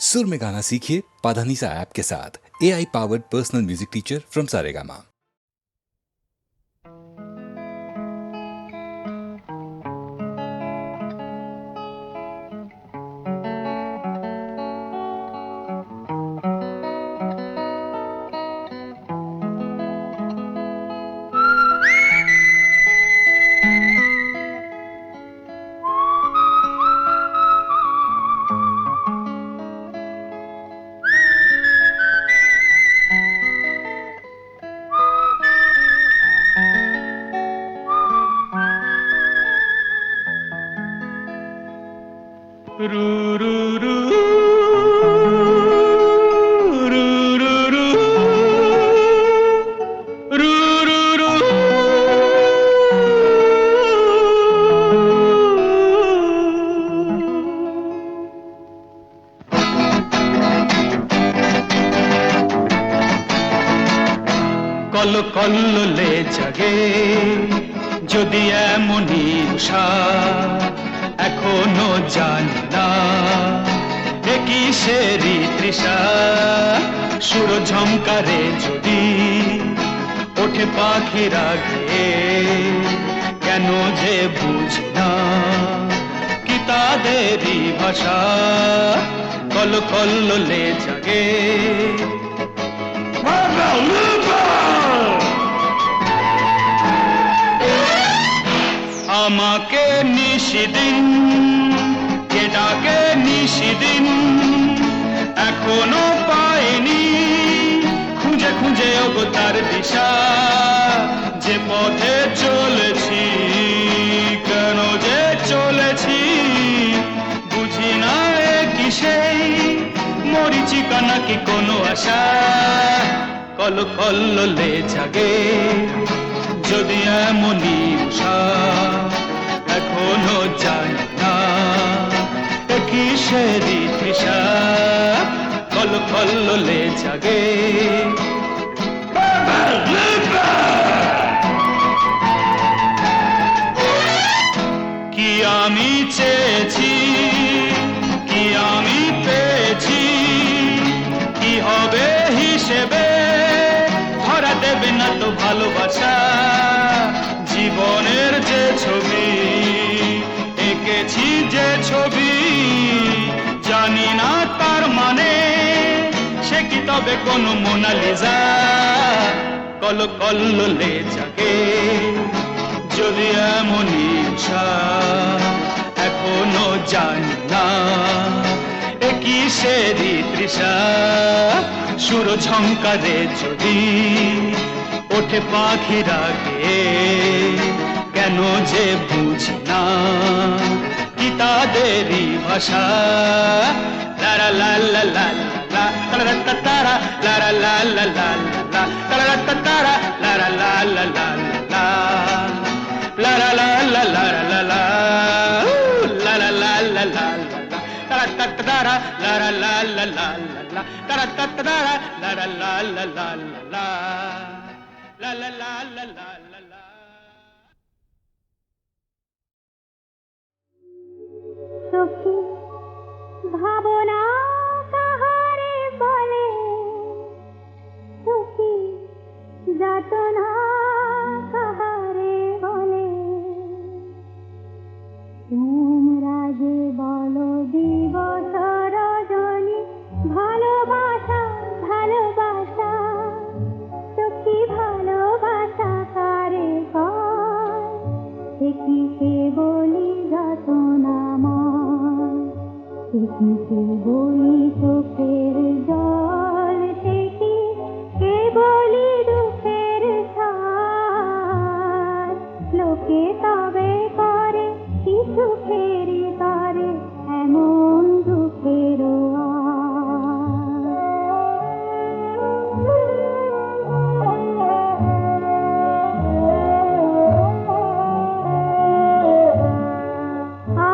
सुर में गाना सीखिए पाधानीसा ऐप के साथ। AI powered personal music teacher from Saregama. কল কল্লোলে জাগে যদি এমনই উষা, এখনো জানি না এ কিসেরই তৃষা। সুর ঝংকারে যদি ওঠে পাখিরা গেয়ে, কেন যে বুঝি না কি তাদেরই ভাষা। কল কল্লোলে জাগে আমাকে নিশিদিন কে ডাকে নিশিদিন, এখনো পাইনি খুঁজে খুঁজে ওগো তার দিশা। যে পথে চলেছি কেন যে চলেছি বুঝি না এ কি সেই মরিচিকা নাকি কোনো আশা। কল কল্লোলে জাগে যদি এমনই উষা, এখনো জানি না এ কিসেরই তৃষা। কল কল্লোলে জাগে কি আমি চেয়েছি কি আমি পেয়েছি, কি হবে হিসেবে ধরা দেবে না তো ভালোবাসা। জীবনের যে ছবি এঁকেছি যে ছবি, জানি না তার মানে সে কি তবে কোনো মোনালিসা। কল কল্লোলে জাগে যদি এমনই উষা, এখনো জানি না এ কিসেরই তৃষা। সুর ঝংকারে যদি ওঠে পাখিরা গেয়ে, কেন যে বুঝি না কি তাদেরই ভাষা। লারা লা লা লা লা লারা তারা লারা লা লা লা লা লারা তারা লারা লা লা লা লা লারা লা লা লারা লা লা লারা লা লা লা লারা তারা লারা লা লা লা লা লারা তারা লারা লা লা লা লা la la la la la la la। সখী ভাবনা কাহারে বলে, সখী যাতনা কাহারে বলে, তোমরা যে বলো দিবস রজনী ভালোবাসা ভালোবাসা, সখী ভালোবাসা কারে কয়, সে কি সে বলি যাতনাময়, সে কি সে বলি চোখের জল, সে কি সে বলি দুঃখের ছায়। লোকে তবে করে কি সুখের তরে এমন দুঃখের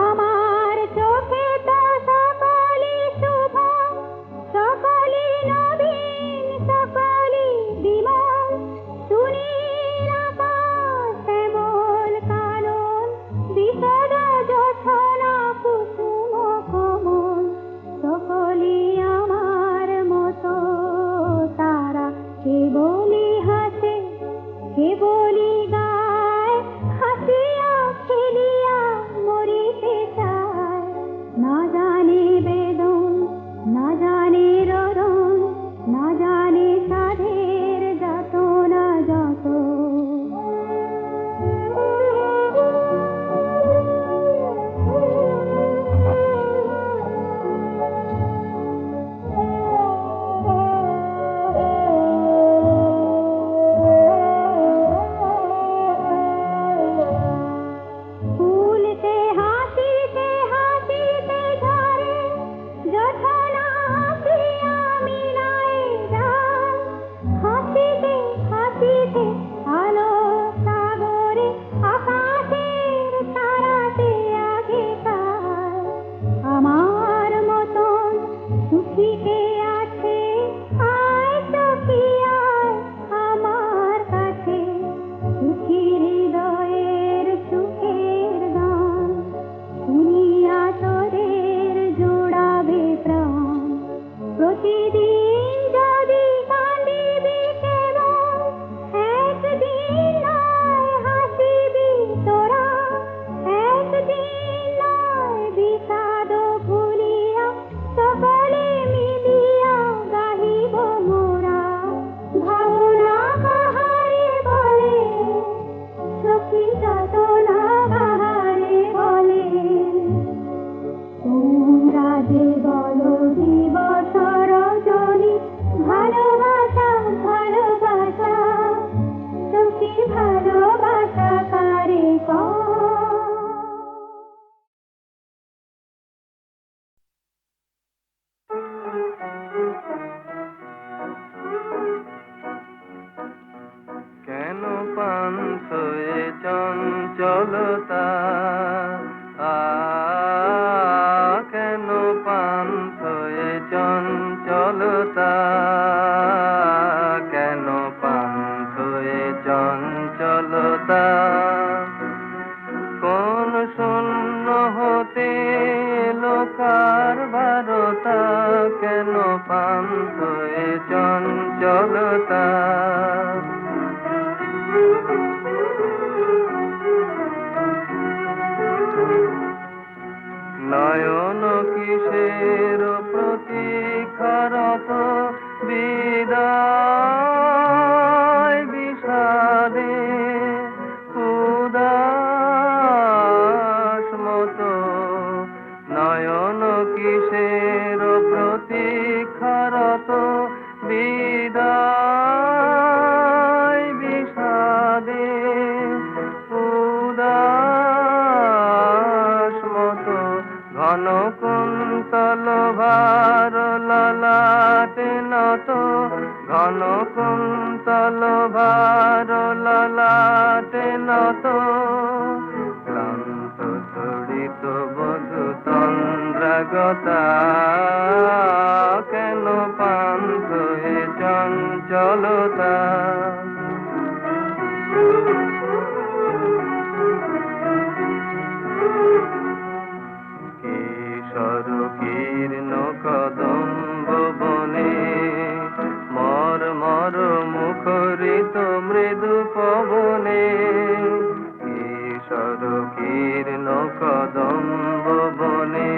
আমার চোখে তো সকলি শুভ, সকলি নবীন, সকলি দিকে আছে, আয় সখী আয় আমার কাছে, সুখী হৃদয়ের সুখের গান শুনিয়া তোদের জোড়াবে প্রাণ। প্রতিদিন যদি কাঁদিবি কেবল, একদিন নয় হাসিবি তোরা, একদিন নয় বিষাদ ভুলিয়া সকলে মিলিয়া গাহিব মোরা। ভাবনা কাহারে বলে সখী যাতনা কাহারে বলে, তোমরা যে বলো দিবস রজনী ভালোবাসা ভালোবাসা, সখী ভালোবাসা কারে কয়। কেন পান্থ এ চঞ্চলতা, কেন পান্থ এ চঞ্চলতা, কেন পান্থ এ চঞ্চলতা, কোন শূন্য হতে লোকার বারতা, কেন পান্থ এ চঞ্চলতা। নয়ন কিসের প্রতীক্ষারত বিদায় বিষাদে উদাস মতো, নয়ন কিসের প্রতীক্ষারত বিদায় বিষাদে উদাস মতো, ঘন কুন্তল ভার ললাটে নত, ঘন কুন্তল ভার ললাটে নত, ক্লান্ত তড়িত বধূ তন্দ্রাগতা, কেন পান্থ এ চঞ্চলতা। কিশোর কীর্ণ কদম্ব বনে, মর মর মুখরিত মৃদু পবনে, কিশোর কীর্ণ কদম্ব বনে,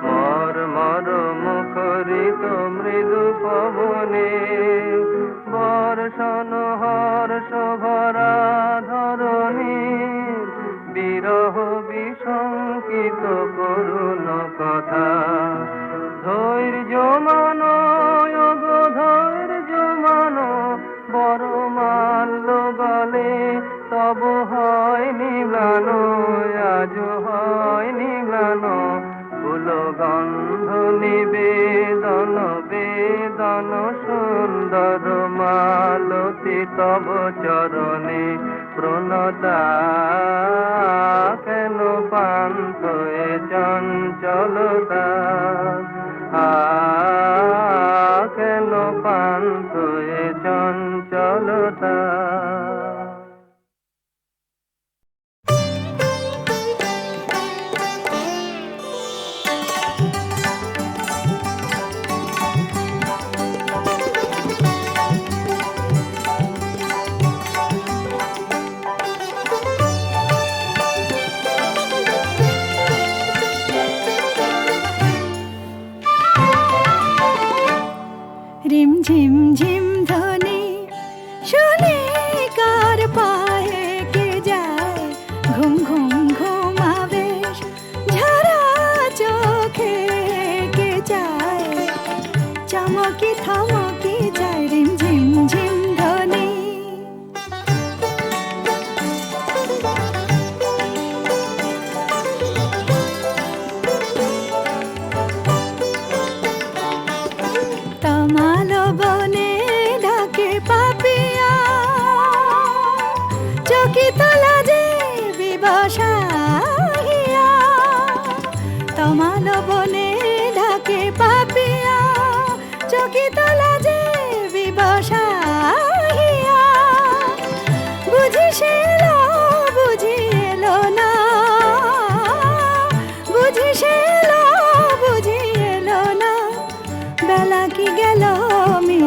মর মর মুখরিত মৃদু পবনে, বর্ষণ হর্ষ ভরা ধরণীর বিরহ বিশঙ্কিত করুণ কথা, ধৈর্য মানো গো ধৈর্য মানো, বড় মাল্য গলে তব হয় নিম্লানো, আজ হয় নিম্লানো, ফুল গন্ধ নিবেদন বেদন সুন্দর মালতী তব চরণে প্রণতা, কেন পান্থ এ চঞ্চলতা, কেন পান্থ এ চঞ্চলতা। রিম ঝিম ঝিম ধ্বনি শুনে কার পায়ে কে যায়, ঘুম ঘুম ঘুম আবেশ ঝরা চোখে কে যায়, চমকি থমকি যায় রিম ঝিম ঝিম ধ্বনি। তমাল বনে ডাকে পাপিয়া, চকিত লাজে বিবশা হিয়া, তমাল বনে ডাকে পাপিয়া,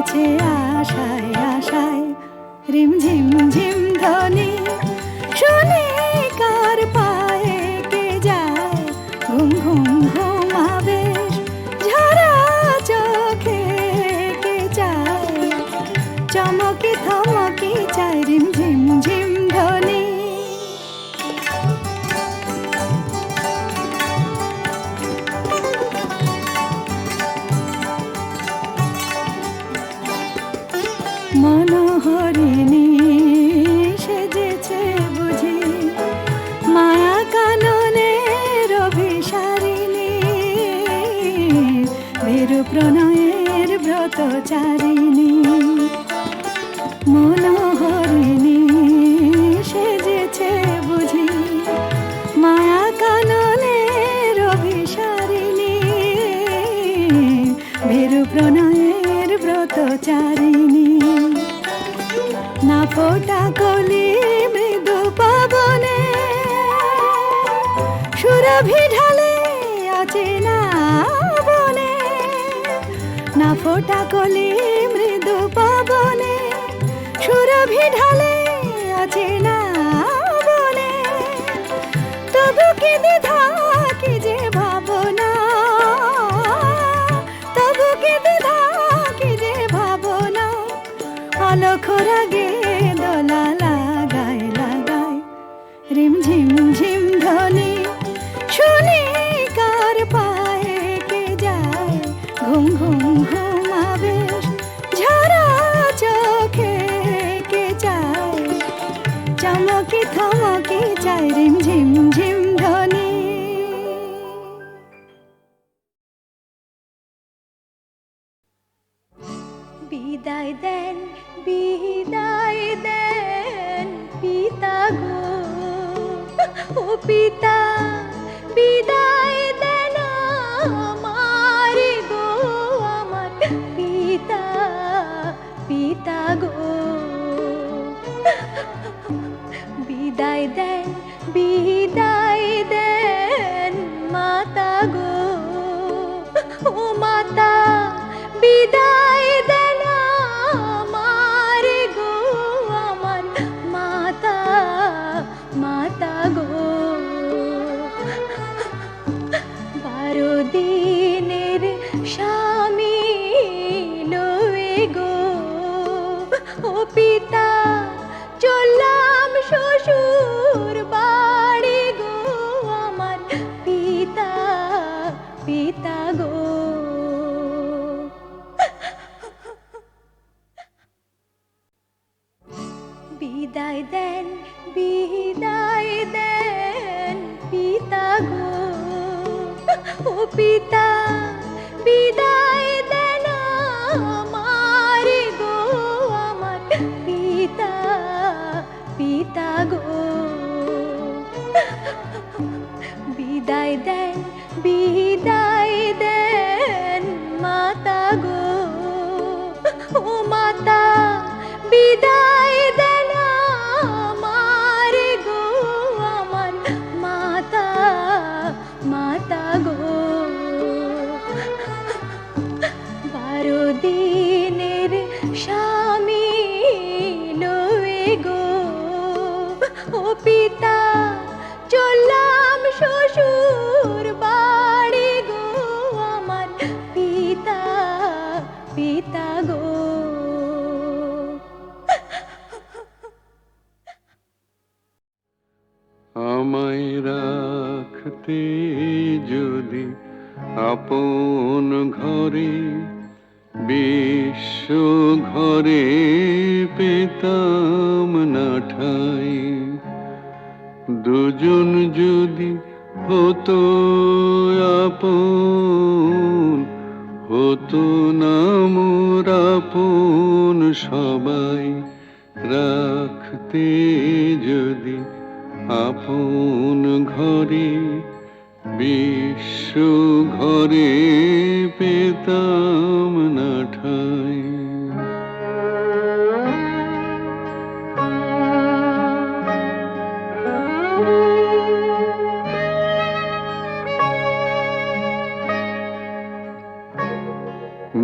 জমেছে আশায় আশায় রিমঝিম ঝিম ধ্বনি শুনে কার পায়ে কে যায় ঘুম ঘুম ঘুম আবেশ ঝরা চোখে কে চায় চমকি থমকি চায় রিমঝিম ঝিম ধ্বনি মনোহরিণী সেজেছে বুঝি মায়া কাননের অভিসারিণী ভীরু প্রণয়ের ব্রতচারিণী মনোহরিণী সেজেছে বুঝি মায়া কাননের অভিসারিণী ভীরু প্রণয়ের ব্রতচারিণী না ফোটা কলি মৃদু পাবনে সুরভি ঢালে অচেনা বনে না ফোটা কলি মৃদু পাবনে সুরভি ঢালে অচেনা বনে তবু কি দ্বিধা কি যে ভাবনা তবু কি দ্বিধা কি যে ভাবনা অলখ রাগে দোলা লাগায় লাগায় রিমঝিম ঝিম ধ্বনি শুনি কার পায়ে কে যায় ঘুম ঘুম ঘুম আবেশ ঝরা চোখে কে চায় চমকি থমকি চায় রিমঝিম ঝিম ধ্বনি বিদায় দেন পিতা গো ও পিতা বিদায় দেন আমার গো আমার পিতা পিতা গো বিদায় দেন মাতা গো ও মাতা বিদায় দেন আমার গো আমার মাতা মাতা গো 12 দিনের স্বামী লয়ে গো ও পিতা চললাম শ্বশুর বাড়ি গো আমার পিতা পিতা গো বিদায় দেন পিতা গো ও পিতা বিদায় দেন আমার গো আমার পিতা পিতা গো বিদায় দেন মাতা গো ও মাতা বিদায় দেন আমার গো আমার মাতা মাতা গো 12 দিনের স্বামী লয়ে গো ও পিতা চললাম শ্বশুর বাড়ি গো আমার পিতা পিতা গো আমায় রাখতে যদি আপন ঘরে বিশ্ব ঘরে পেতাম না ঠাই দুজন যদি হতো আপন হতো না মোর আপন সবাই রাখতে যদি আপন ঘরে বিশ্ব ঘরে পেতাম না ঠাই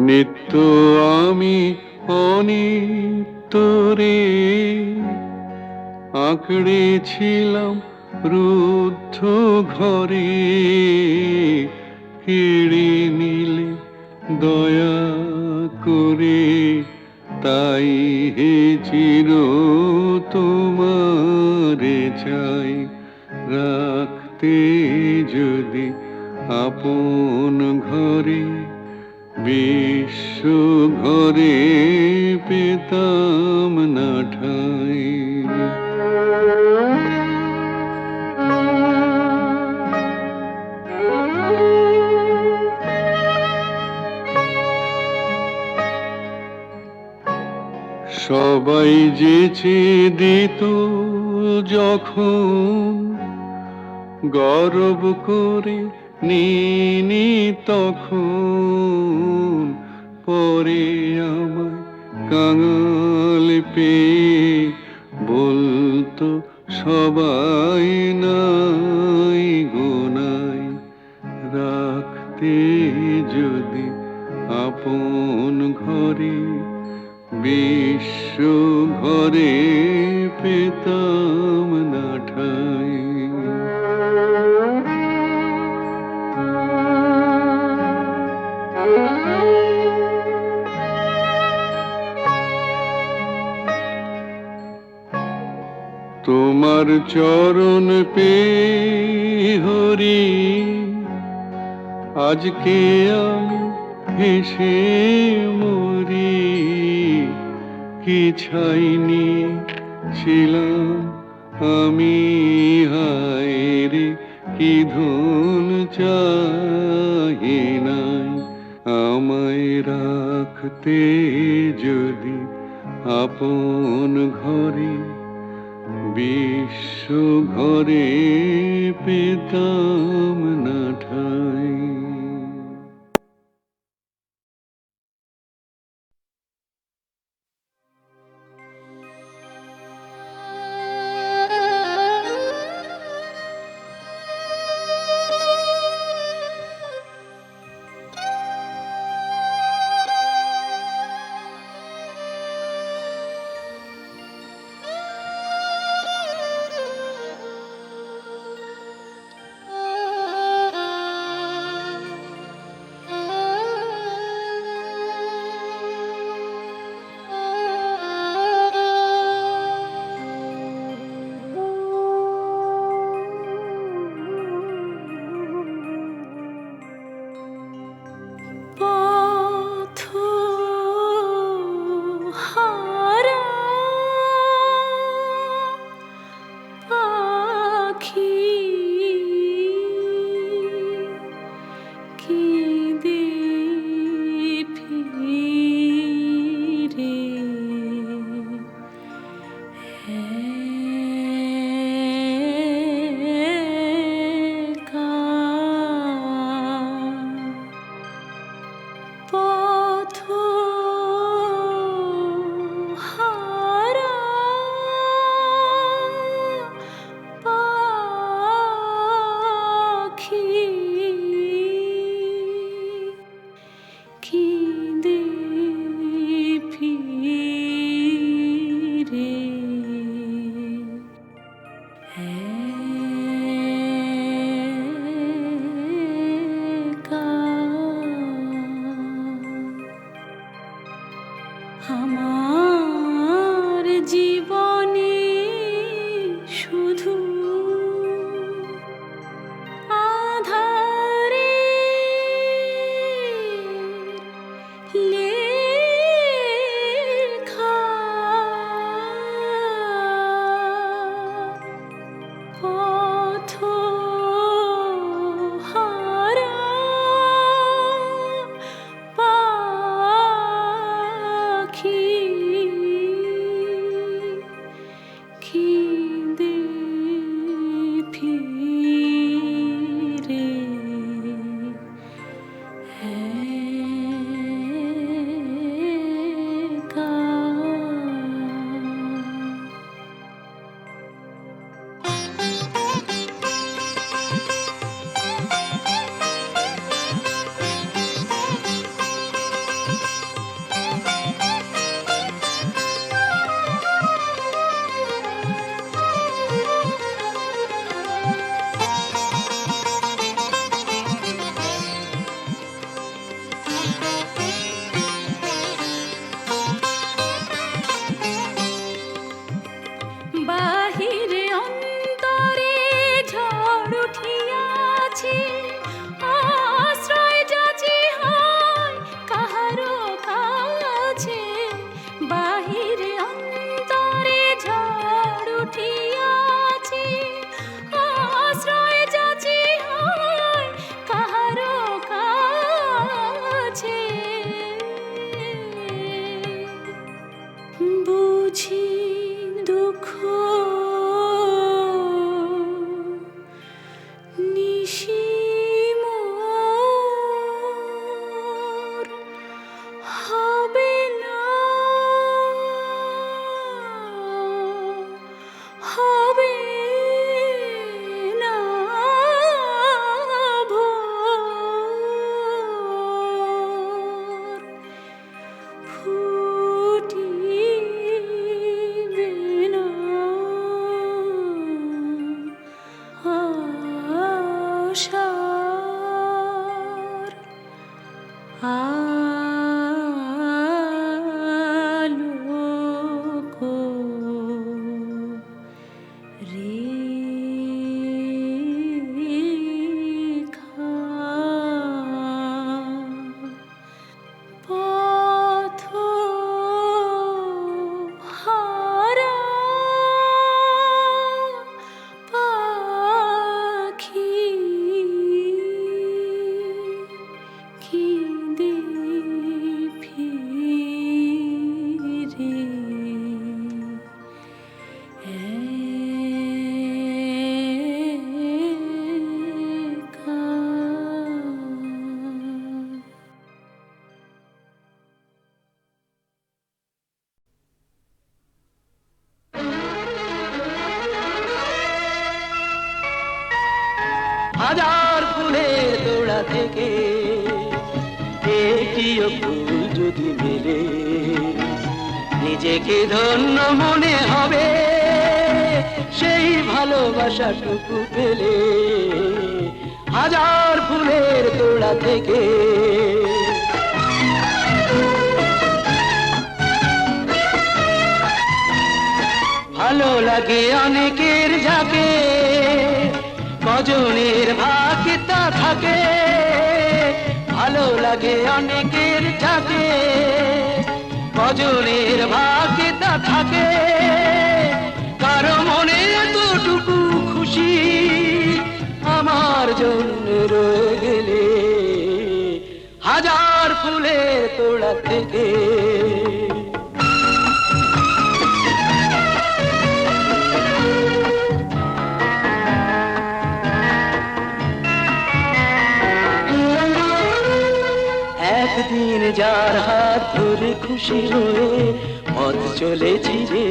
নিত্য আমি অনিত্যরে আঁকড়েছিলাম রুদ্ধ ঘরে, কেড়ে নিলে দয়া করে, তাই হে চির তোমারে চাই, রাখতে যদি আপন ঘরে, বিশ্ব ঘরে পেতাম না ঠাঁই। সবাই যেচে দিত যখন, গর্ব করে নিনি তখন, পরে আমায় কাঙাল পেয়ে বলতো সবাই নাই গোনাই, রাখতে যদি আপন ঘরে, বিশ্ব ঘরে পেতাম না ঠাঁই। তোমার চরণ পেয়ে হরি, আজকে আমি হেসে মরি, কি ছাইনি ছিলাম আমি, হায় রে কি ধন চাহি নাই, আমায় রাখতে যদি আপন ঘরে, বিশ্ব ঘরে পেতাম না ঠাঁই। আমার জীবনে শুধু আধারে লেখা পথ হারা পাখি খিদে ফিরে একা। হাজার ফুলের তোড়া থেকে একটিও ফুল যদি মেলে, নিজেকে ধন্য মনে হবে সেই ভালোবাসাটুকু পেলে। হাজার ফুলের তোড়া থেকে ভালো লাগে অনেকের যাকে, কজনের ভাগে তা থাকে। ভালো লাগে অনেকের যাকে, কজনের ভাগে তা থাকে। কারো মনে এতটুকু খুশি আমার জন্য রয়ে গেলে, হাজার ফুলের তোড়া থেকে। একদিন যার হাত ধরে খুশি হয়ে পথ চলেছি যে,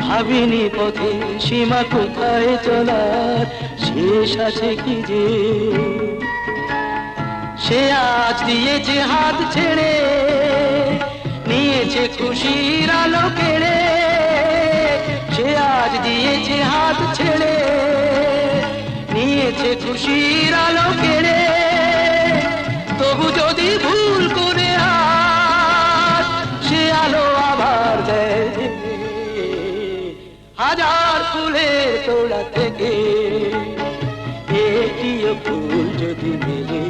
ভাবিনি পথে সীমা কোথায় চলার শেষ আছে কি যে। সে আজ দিয়েছে হাত ছেড়ে, নিয়েছে খুশির আলো কেড়ে। সে আজ দিয়েছে হাত ছেড়ে, নিয়েছে খুশির আলো কেড়ে। তবু যদি ভুল করে আজ সে আলো আবার দেয়, হাজার ফুলের তোড়া থেকে একটিও ফুল যদি মেলে,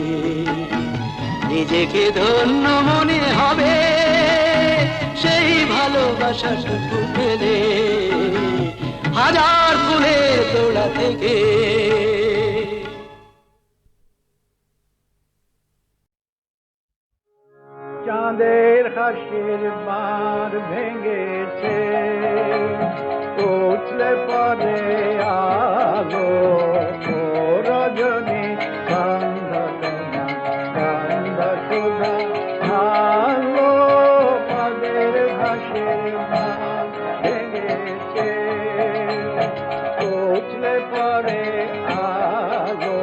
নিজেকে ধন্য মনে হবে সেই ভালোবাসাটুকু পেলে। হাজার ফুলের তোড়া থেকে। চাঁদের হাসির বাঁধ ভেঙেছে, উঠলে পরে আলো। ও রজনী কান্দা তোমার কান্দা সুধা আলো। চাঁদের হাসির বাঁধ ভেঙেছে, উঠলে পরে আলো।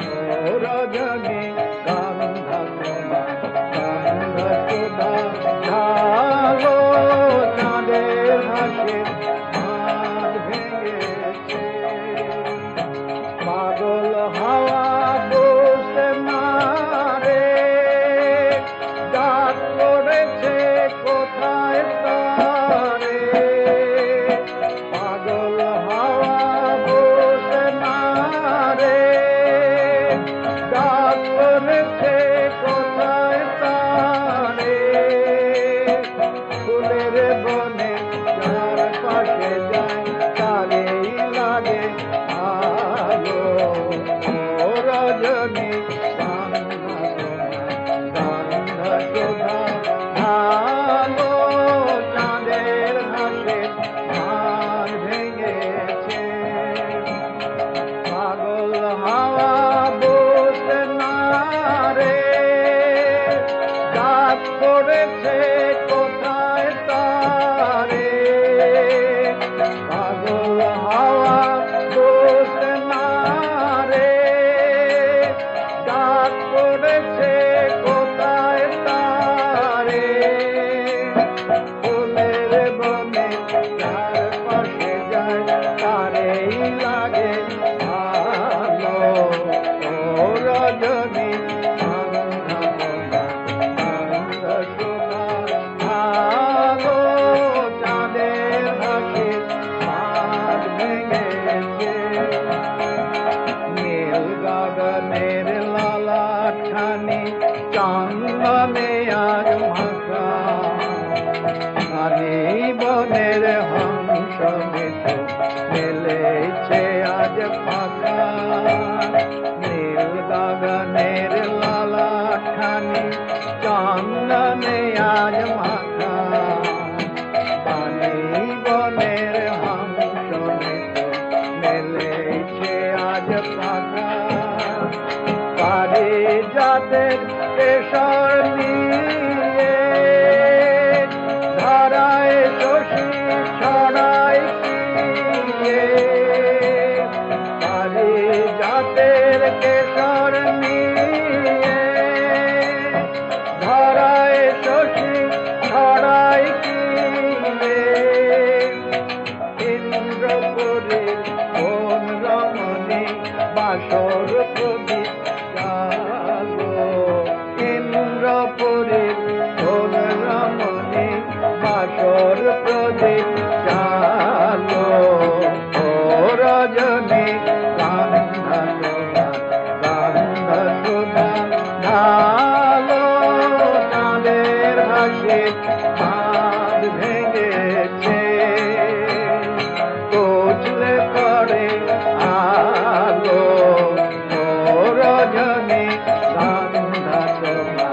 ও রজনী কান্দা তোমার কান্দা সুধা ঢালো। চাঁদের হাসির বাঁধ ভেঙেছে, পাগল হাওয়া বুঝতে মারে, ডাক করেছে কোথায় তারে। পাগল হাওয়া বুঝতে মারে, ডাক করেছে কোথায় তারে। ফুলের বনে যার পাশে যায় তারেই লাগে আলো। ও রজনী কান্দা কান্দা শোভা আলো। চাঁদের হাসে মান ভেঙেছে, পাগল হাওয়া বুঝতে না রে, ডাক করেছে কোথায় তারে। পাগল হাওয়া বুঝতে না রে, ডাক করেছে কোথায় তারে। ফুলের বনে যার পাশে যায় তারেই লাগে আলো। ও রজনী কান্দা কান্দা শোভা আলো। চাঁদের হাসি বাঁধ ভেঙেছে, নীল গগনের লালাখানি চন্দনে আজ মাখা। ঘানি বনের হংস মিঠু মেলেছে আজ ফাঁকা। নীল গগনের লালাখানি চন্দনে আজ মাখা। ঘানি বনের হংস মিঠু মেলেছে আজ ফাঁকা। পারে যাদের কেশর নিয়ে ধরায় শশী ছড়ায় কিয়ে। ঢালো চাঁদের হাসি বাঁধ ভেঙেছে কোচলে পড়ে আলো ও রজনী গন্ধা শোভা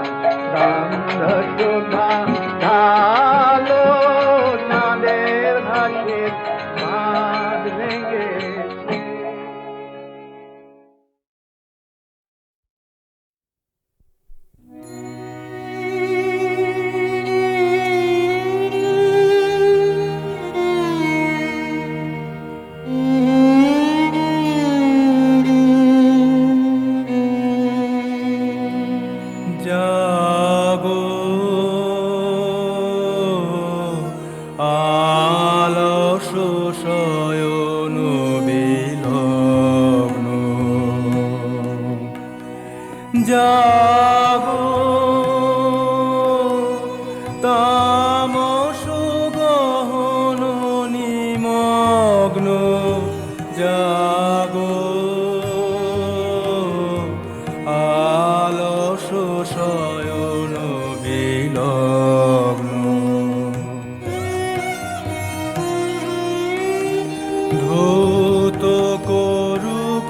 গন্ধ শোভা ঢালো চাঁদের হাসি বাঁধ ভেঙেছে। জাগো আলস শয়ন বিলগ্ন জাগো তামস গহন নিমগ্ন জাগো আলস শয়ন বিলগ্ন ধূত করুক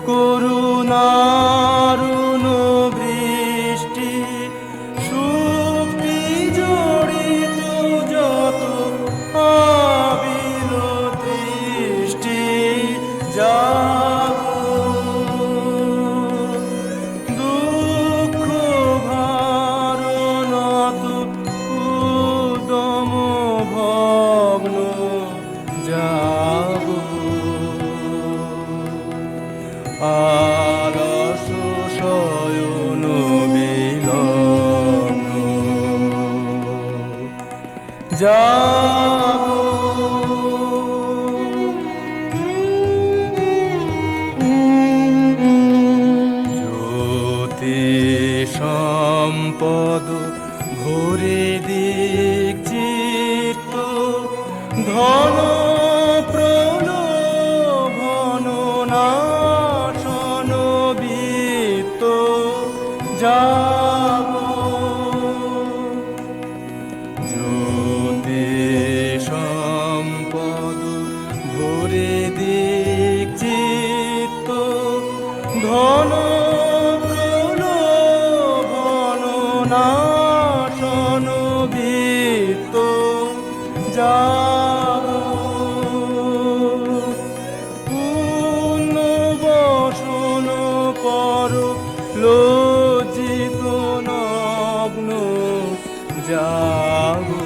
করুণারুণ বৃষ্টি সুক্তি জড়িত যত আবিল দৃষ্টি জাগো দুঃখ ভারণত উদম ভগ্ন জাগো আলস শয়ন বিলগ্ন জাগো জ্যোতি সম্পদ ভরে দিক চিত্ত ধন প্রলোভন নাশন বিত্ত জাগো জ্যোতি সম্পদ ভরে দিক চিত্ত ধন প্রলোভন নাশন বিত্ত জাগো পূর্ণ বসন পর লজ্জিত নগ্ন জাগো